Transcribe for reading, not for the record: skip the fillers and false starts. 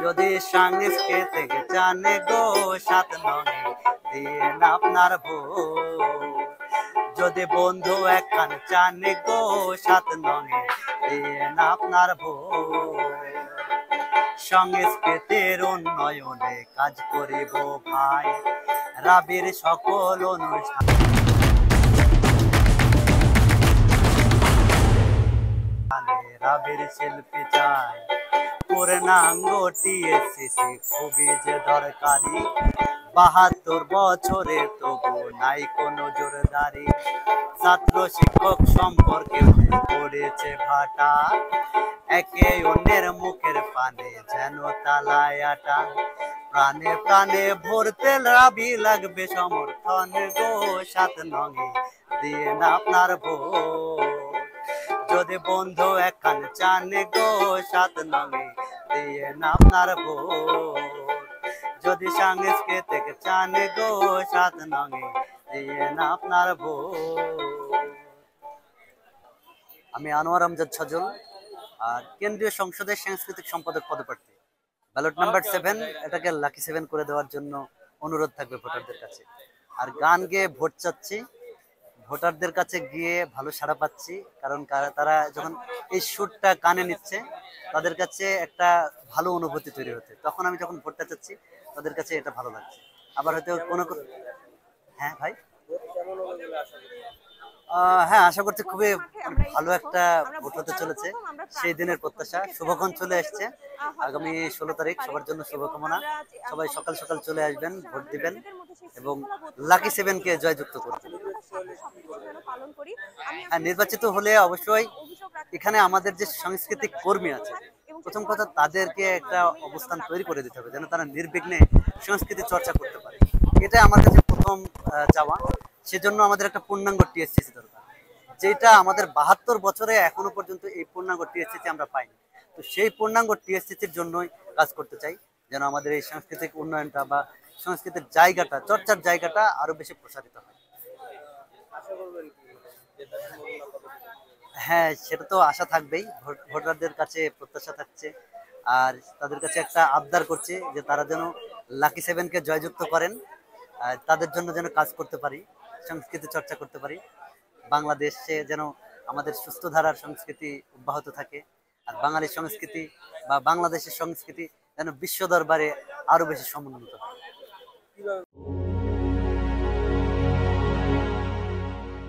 যদি সাংস্কৃতিক জানে গো সাত নঙে দিয়ে না আপনার ভোট। যদি বন্ধু একখান চানে গো সাত নঙে দিয়ে না আপনার ভোট। সংস্কৃতির উন্নয়নে কাজ করিব ভাই, রাবির সকল অনুষ্ঠান রাবির শিল্পী চাই। পূর্ণাঙ্গ টিএসসিসি খুবই যে দরকারি, ৭২ বছরে তবু নাই কোনো জোরদারি। ছাত্র শিক্ষক সম্পর্কে পড়েছে ভাটা, একে অন্যের মুখের পানে যেন তালায় আটা। প্রাণে প্রাণে ভরতে রাবি লাগবে সমর্থন গো সাত নঙে দিয়ে না আপনার ভোট। যদি বন্ধু একখান চান গো সাত নঙে দিয়ে না আপনার ভোট। যদি সাংস্কৃতিক চান গো সাত নঙে দিয়ে না আপনার ভোট। আমি আনোয়ার আমজাদ সজল, আর কেন্দ্রীয় সংসদের সাংস্কৃতিক সম্পাদক পদপ্রার্থী। ব্যালট নাম্বার ৭, এটাকে লাকি ৭ করে দেওয়ার জন্য অনুরোধ থাকবে ভোটারদের কাছে। আর গান গেয়ে ভোট চাচ্ছি, ভোটারদের কাছে গিয়ে ভালো সাড়া পাচ্ছি, কারণ তারা যখন এই সুরটা কানে নিচ্ছে তাদের কাছে একটা ভালো অনুভূতি তৈরি হচ্ছে। তখন আমি যখন ভোটটা চাচ্ছি তাদের কাছে এটা ভালো লাগছে। আবার হয়তো কোনো হ্যাঁ ভাই, হ্যাঁ আশা করছি খুবই ভালো একটা ভোট হতে চলেছে। সেই দিনের প্রত্যাশা, শুভক্ষণ চলে আসছে। আগামী ১৬ তারিখ সবার জন্য শুভকামনা। সবাই সকাল সকাল চলে আসবেন, ভোট দিবেন এবং লাকি ৭কে জয়যুক্ত করবেন। হ্যাঁ, নির্বাচিত হলে অবশ্যই এখানে আমাদের যে সাংস্কৃতিক কর্মী আছে, প্রথম কথা তাদেরকে একটা অবস্থান তৈরি করে দিতে হবে যেন তারা নির্বিঘ্নে সংস্কৃতি চর্চা করতে পারে। এটা আমার কাছে প্রথম চাওয়া। সেজন্য আমাদের একটা পূর্ণাঙ্গ টিএসসিসি দরকার, যেটা আমাদের ৭২ বছরে এখনো পর্যন্ত এই পূর্ণাঙ্গ টিএসসিসি আমরা পাইনি। তো সেই পূর্ণাঙ্গ টিএসসিসির জন্যই কাজ করতে চাই, যেন আমাদের এই সাংস্কৃতিক উন্নয়নটা বা সংস্কৃতির জায়গাটা, চর্চার জায়গাটা আরো বেশি প্রসারিত হয়। হ্যাঁ, সেটা তো আশা থাকবেই, ভোটারদের কাছে প্রত্যাশা থাকছে। আর তাদের কাছে একটা আবদার করছি যে তারা যেন লাকি ৭কে জয়যুক্ত করেন, তাদের জন্য যেন কাজ করতে পারি, সংস্কৃতি চর্চা করতে পারি। বাংলাদেশে যেন আমাদের সুস্থ ধারার সংস্কৃতি অব্যাহত থাকে, আর বাঙালির সংস্কৃতি বা বাংলাদেশের সংস্কৃতি যেন বিশ্ব দরবারে আরো বেশি সমুন্নত হয়।